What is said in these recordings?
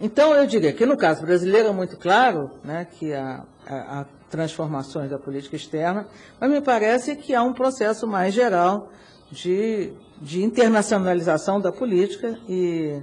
Então, eu diria que, no caso brasileiro, é muito claro, né, que há transformações da política externa, mas me parece que há um processo mais geral de internacionalização da política e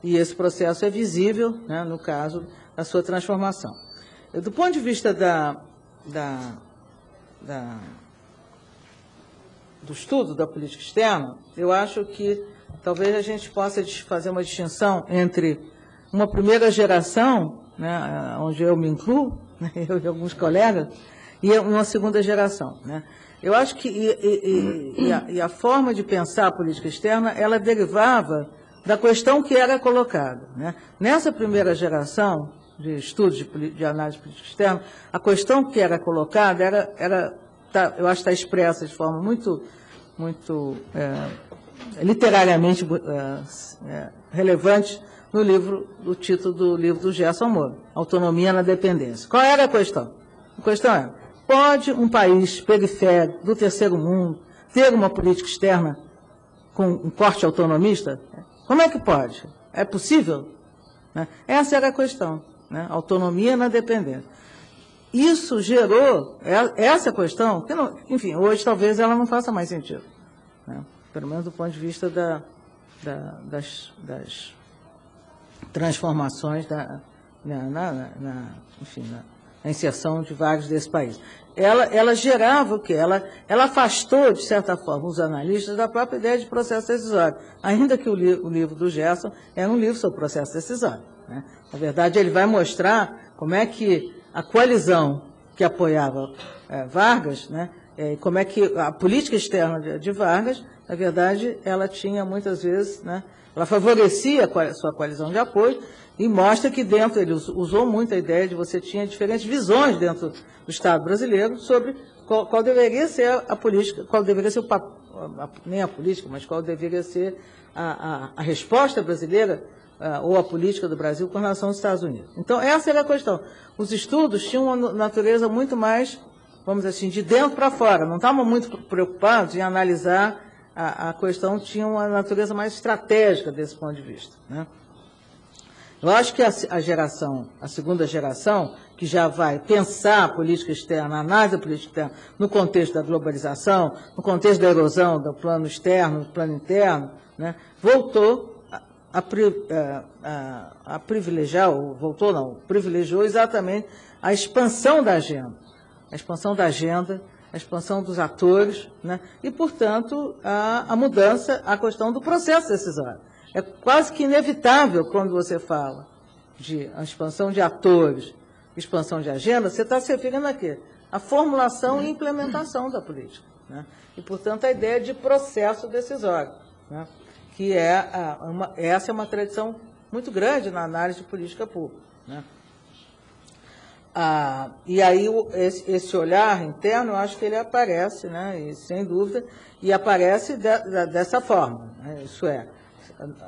esse processo é visível, né, no caso da sua transformação. Do ponto de vista do estudo da política externa, eu acho que talvez a gente possa fazer uma distinção entre uma primeira geração, né, onde eu me incluo, né, eu e alguns colegas, e uma segunda geração, né. Eu acho que a forma de pensar a política externa, ela derivava da questão que era colocada, né. Nessa primeira geração de estudos de análise de política externa, a questão que era colocada eu acho que está expressa de forma muito literariamente relevante no título do livro do Gerson Moro, Autonomia na Dependência. Qual era a questão? A questão era, pode um país periférico do terceiro mundo ter uma política externa com um corte autonomista? Como é que pode? É possível? Né? Essa era a questão, né? Autonomia na dependência. Isso gerou, essa questão, que não, enfim, hoje talvez ela não faça mais sentido, né? Pelo menos do ponto de vista das transformações na inserção de vários desses países. Ela gerava o quê? Ela afastou, de certa forma, os analistas da própria ideia de processo decisório, ainda que o livro do Gerson era um livro sobre processo decisório, né? Na verdade, ele vai mostrar como é que a coalizão que apoiava Vargas, né, como é que a política externa de Vargas, na verdade, ela tinha muitas vezes, né, ela favorecia a sua coalizão de apoio e mostra que dentro, ele usou muito a ideia de você tinha diferentes visões dentro do Estado brasileiro sobre qual deveria ser a política, qual deveria ser nem a política, mas qual deveria ser a resposta brasileira ou a política do Brasil com relação aos Estados Unidos. Então, essa era a questão. Os estudos tinham uma natureza muito mais, vamos dizer assim, de dentro para fora. Não estavam muito preocupados em analisar a questão, tinha uma natureza mais estratégica desse ponto de vista, né? Eu acho que a segunda geração, que já vai pensar a política externa, a análise da política externa, no contexto da globalização, no contexto da erosão do plano externo, do plano interno, né, voltou a privilegiar, privilegiou exatamente a expansão da agenda. A expansão da agenda, a expansão dos atores, né, e, portanto, a mudança, a questão do processo decisório. É quase que inevitável quando você fala de a expansão de atores, expansão de agenda, você está se referindo a quê? A formulação e implementação da política, né? E, portanto, a ideia de processo decisório, né? Que essa é uma tradição muito grande na análise de política pública, né? E aí esse olhar interno, eu acho que ele aparece, né? E, sem dúvida, e aparece dessa forma, né? Isso é,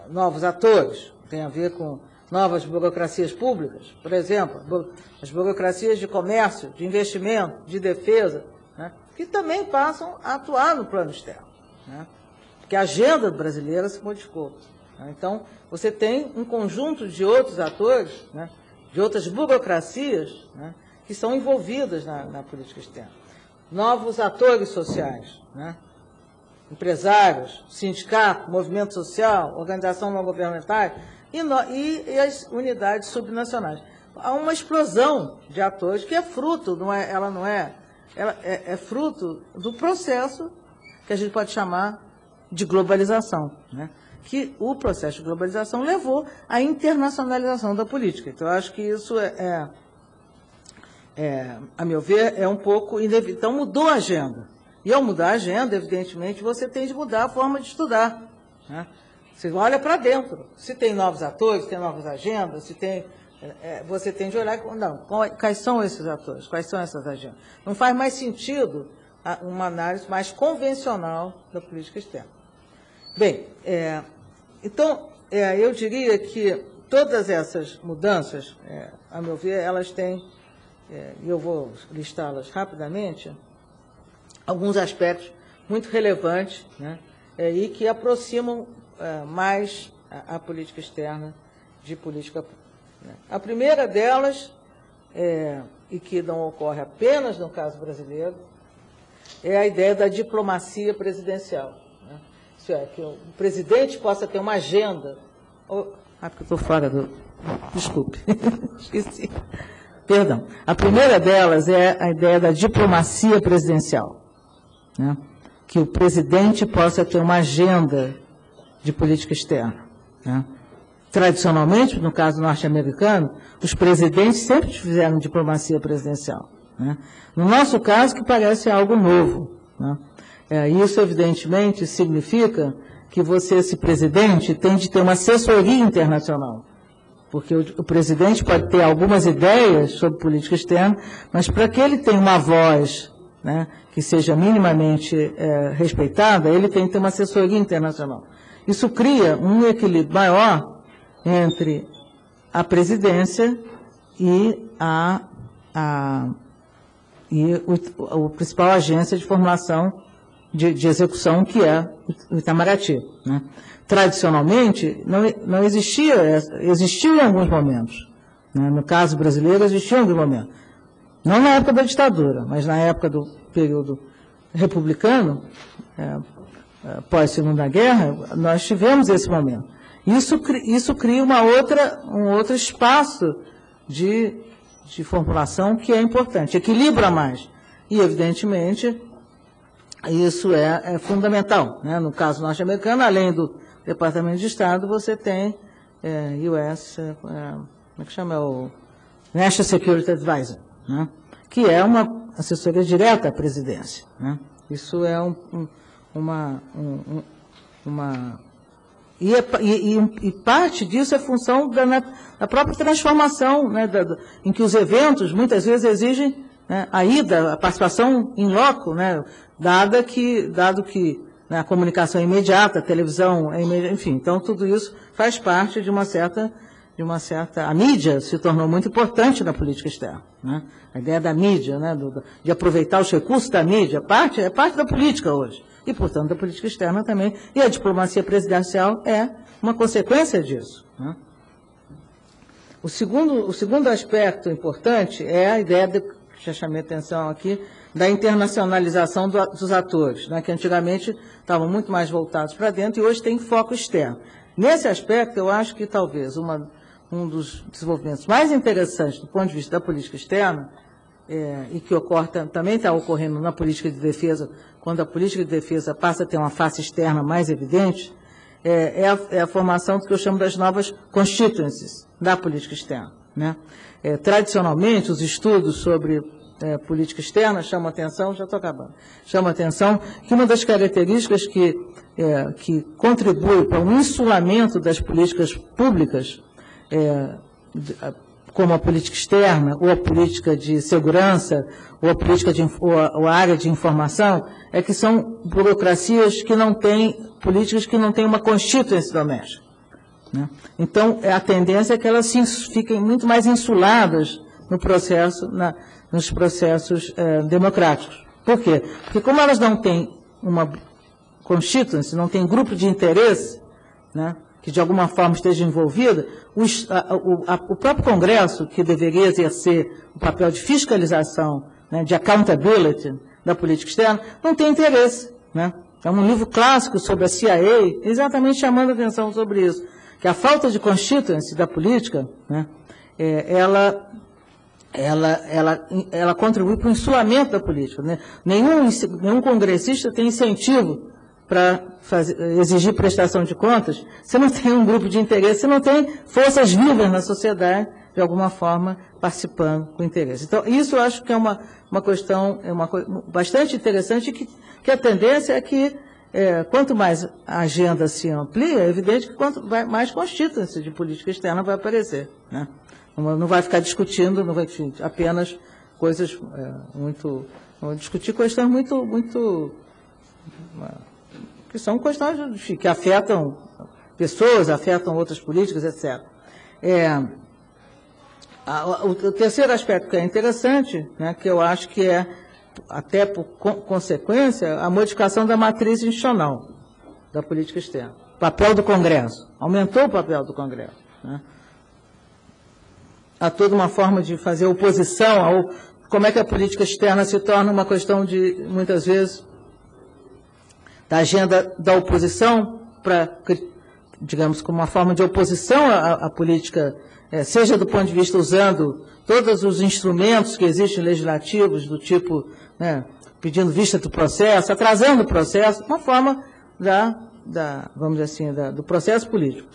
novos atores, tem a ver com novas burocracias públicas, por exemplo, as burocracias de comércio, de investimento, de defesa, né, que também passam a atuar no plano externo, né, porque a agenda brasileira se modificou, né. Então, você tem um conjunto de outros atores, né, de outras burocracias, né, que são envolvidas na política externa. Novos atores sociais, né, empresários, sindicato, movimento social, organização não governamental e as unidades subnacionais. Há uma explosão de atores que é fruto, ela é fruto do processo que a gente pode chamar de globalização, né? Que o processo de globalização levou à internacionalização da política. Então, eu acho que isso a meu ver, é um pouco inevitável. Então, mudou a agenda. E, ao mudar a agenda, evidentemente, você tem de mudar a forma de estudar, né? Você olha para dentro. Se tem novos atores, se tem novas agendas, você tem de olhar... Não, quais são esses atores? Quais são essas agendas? Não faz mais sentido uma análise mais convencional da política externa. Bem, então, eu diria que todas essas mudanças, a meu ver, elas têm, e eu vou listá-las rapidamente, alguns aspectos muito relevantes, né, e que aproximam mais a política externa de política pública. A primeira delas, e que não ocorre apenas no caso brasileiro, é a ideia da diplomacia presidencial. Né? Isso é, que o presidente possa ter uma agenda. Porque eu estou fora do... Desculpe, esqueci. Perdão. A primeira delas é a ideia da diplomacia presidencial. Né? Que o presidente possa ter uma agenda de política externa. Né? Tradicionalmente, no caso norte-americano, os presidentes sempre fizeram diplomacia presidencial. Né? No nosso caso, que parece algo novo. Né? Isso, evidentemente, significa que você, esse presidente, tem de ter uma assessoria internacional. Porque o presidente pode ter algumas ideias sobre política externa, mas para que ele tenha uma voz, né, que seja minimamente respeitada, ele tem que ter uma assessoria internacional. Isso cria um equilíbrio maior entre a presidência e a principal agência de formulação de execução, que é o Itamaraty. Né? Tradicionalmente, não existia, existiu em alguns momentos. Né? No caso brasileiro, existiu em alguns momentos. Não na época da ditadura, mas na época do período republicano, pós-Segunda Guerra, nós tivemos esse momento. Isso cria um outro espaço de formulação que é importante, equilibra mais. E, evidentemente, isso é fundamental. Né? No caso norte-americano, além do Departamento de Estado, você tem US, como é que chama? O National Security Advisor, né? Que é uma assessoria direta à presidência. Né? Isso é E parte disso é função da própria transformação, né, em que os eventos, muitas vezes, exigem, né, a participação in loco, né, dado que né, a comunicação é imediata, a televisão é imediata, enfim. Então, tudo isso faz parte de uma certa... A mídia se tornou muito importante na política externa. Né? A ideia da mídia, né, de aproveitar os recursos da mídia, é parte da política hoje. E, portanto, da política externa também. E a diplomacia presidencial é uma consequência disso. Né? O segundo aspecto importante é a ideia, que já chamei a atenção aqui, da internacionalização dos atores, né, que antigamente estavam muito mais voltados para dentro e hoje tem foco externo. Nesse aspecto, eu acho que talvez um dos desenvolvimentos mais interessantes do ponto de vista da política externa, e que também está ocorrendo na política de defesa, quando a política de defesa passa a ter uma face externa mais evidente, é a formação do que eu chamo das novas constituencies da política externa. Né? Tradicionalmente, os estudos sobre política externa chamam atenção, já estou acabando, chamam atenção que uma das características que contribui para um insulamento das políticas públicas, como a política externa, ou a política de segurança, ou a área de informação, é que são burocracias que não têm, políticas que não têm uma constituição doméstica. Né? Então, a tendência é que elas fiquem muito mais insuladas nos processos democráticos. Por quê? Porque como elas não têm uma constituição, não têm grupo de interesse, né, que de alguma forma esteja envolvida, o próprio Congresso, que deveria exercer o papel de fiscalização, né, de accountability da política externa, não tem interesse. Né? É um livro clássico sobre a CIA, exatamente chamando a atenção sobre isso, que a falta de constituency da política, né, ela contribui para o insulamento da política. Né? Nenhum congressista tem incentivo para exigir prestação de contas, você não tem um grupo de interesse, você não tem forças vivas na sociedade, de alguma forma, participando com interesse. Então, isso eu acho que é uma questão bastante interessante, que a tendência é que, quanto mais a agenda se amplia, é evidente que quanto mais constituição de política externa vai aparecer. Né? Não vai ficar discutindo, não vai apenas coisas discutir questões muito que são questões que afetam pessoas, afetam outras políticas, etc. O terceiro aspecto que é interessante, né, que eu acho que até por consequência, a modificação da matriz institucional da política externa. O papel do Congresso. Aumentou o papel do Congresso. Né? toda uma forma de fazer oposição, como é que a política externa se torna uma questão de, muitas vezes, da agenda da oposição, digamos, como uma forma de oposição à política, seja do ponto de vista usando todos os instrumentos que existem legislativos, do tipo, né, pedindo vista do processo, atrasando o processo, uma forma vamos dizer assim, do processo político.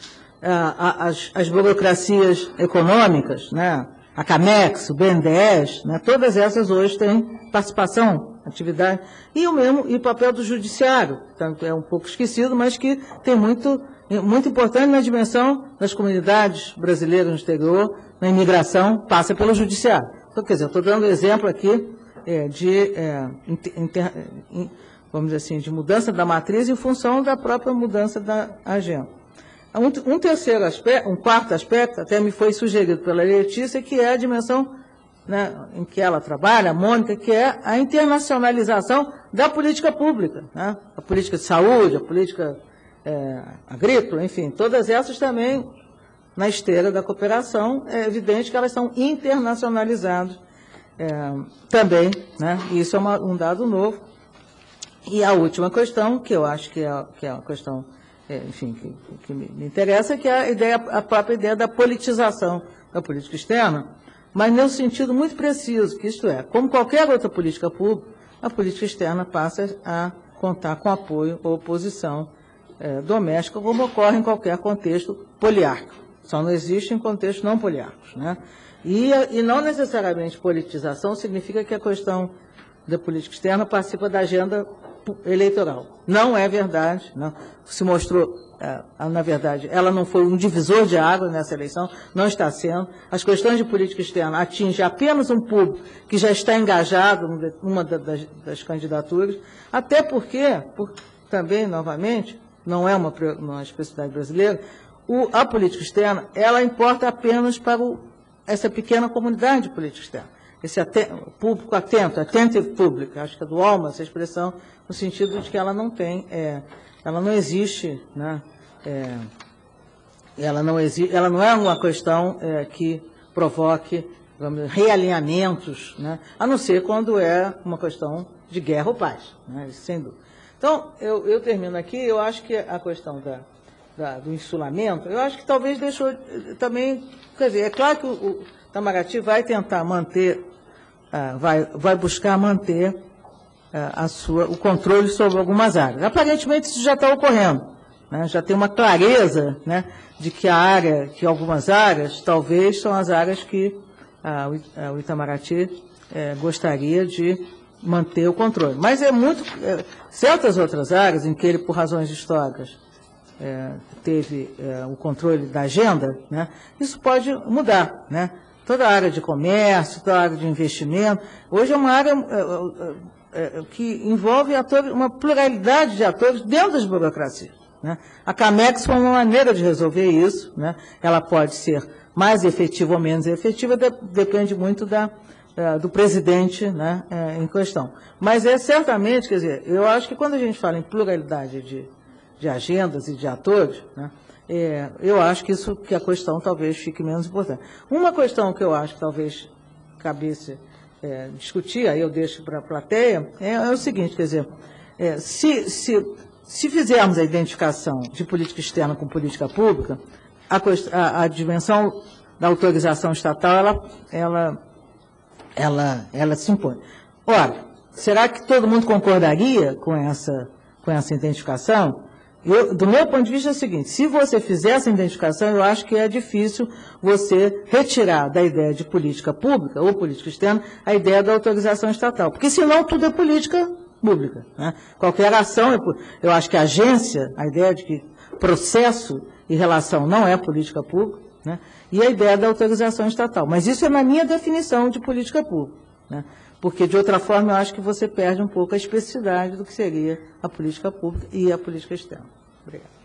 As burocracias econômicas, né, a CAMEX, o BNDES, né, todas essas hoje têm participação, atividade, e o papel do judiciário, tanto é um pouco esquecido, mas que tem muito importante na dimensão das comunidades brasileiras no exterior, na imigração, passa pelo judiciário. Então, quer dizer, estou dando exemplo aqui vamos dizer assim, de mudança da matriz em função da própria mudança da agenda. Um terceiro aspecto, um quarto aspecto, até me foi sugerido pela Letícia, que é a dimensão, né, em que ela trabalha, a Mônica, que é a internacionalização da política pública, né? A política de saúde, a política agrícola, enfim, todas essas também, na esteira da cooperação, é evidente que elas são internacionalizadas também, né? E isso é um dado novo. E a última questão, que eu acho que é uma questão, enfim, que me interessa, que é a própria ideia da politização da política externa, mas num sentido muito preciso, que isto é, como qualquer outra política pública, a política externa passa a contar com apoio ou oposição doméstica, como ocorre em qualquer contexto poliárquico. Só não existe em contextos não poliárquicos, né? E não necessariamente politização significa que a questão da política externa participa da agenda eleitoral. Não é verdade, não. Se mostrou, na verdade, ela não foi um divisor de água nessa eleição, não está sendo. As questões de política externa atingem apenas um público que já está engajado numa das candidaturas, até porque, também, novamente, não é uma especificidade brasileira, a política externa, ela importa apenas para essa pequena comunidade de política externa. Esse público atento, attentive public, acho que é do Alma essa expressão, no sentido de que ela não tem, ela não existe, né, ela não é uma questão que provoque, vamos, realinhamentos, né, a não ser quando é uma questão de guerra ou paz, né, sem dúvida. Então, eu termino aqui, eu acho que a questão do insulamento, eu acho que talvez deixou também, quer dizer, é claro que o Itamaraty vai tentar manter, vai buscar manter o controle sobre algumas áreas. Aparentemente isso já está ocorrendo, né? Já tem uma clareza, né, de que algumas áreas talvez são as áreas que o Itamaraty gostaria de manter o controle. Mas certas outras áreas em que ele, por razões históricas, teve o controle da agenda, né, isso pode mudar, né? Toda a área de comércio, toda a área de investimento, hoje é uma área que envolve uma pluralidade de atores dentro das burocracias, né? A CAMEX foi uma maneira de resolver isso, né? Ela pode ser mais efetiva ou menos efetiva, depende muito do presidente, né, em questão. Mas certamente, quer dizer, eu acho que quando a gente fala em pluralidade de agendas e de atores, né, eu acho que a questão talvez fique menos importante. Uma questão que eu acho que talvez cabesse discutir, aí eu deixo para a plateia, é o seguinte, quer dizer, se fizermos a identificação de política externa com política pública, a dimensão da autorização estatal, ela se impõe. Ora, será que todo mundo concordaria com essa identificação? Do meu ponto de vista é o seguinte, se você fizer essa identificação, eu acho que é difícil você retirar da ideia de política pública ou política externa a ideia da autorização estatal, porque senão tudo é política pública, né? Qualquer ação, eu acho que a agência, a ideia de que processo e relação não é política pública, né? E a ideia da autorização estatal. Mas isso é na minha definição de política pública, né? Porque, de outra forma, eu acho que você perde um pouco a especificidade do que seria a política pública e a política externa. Obrigada.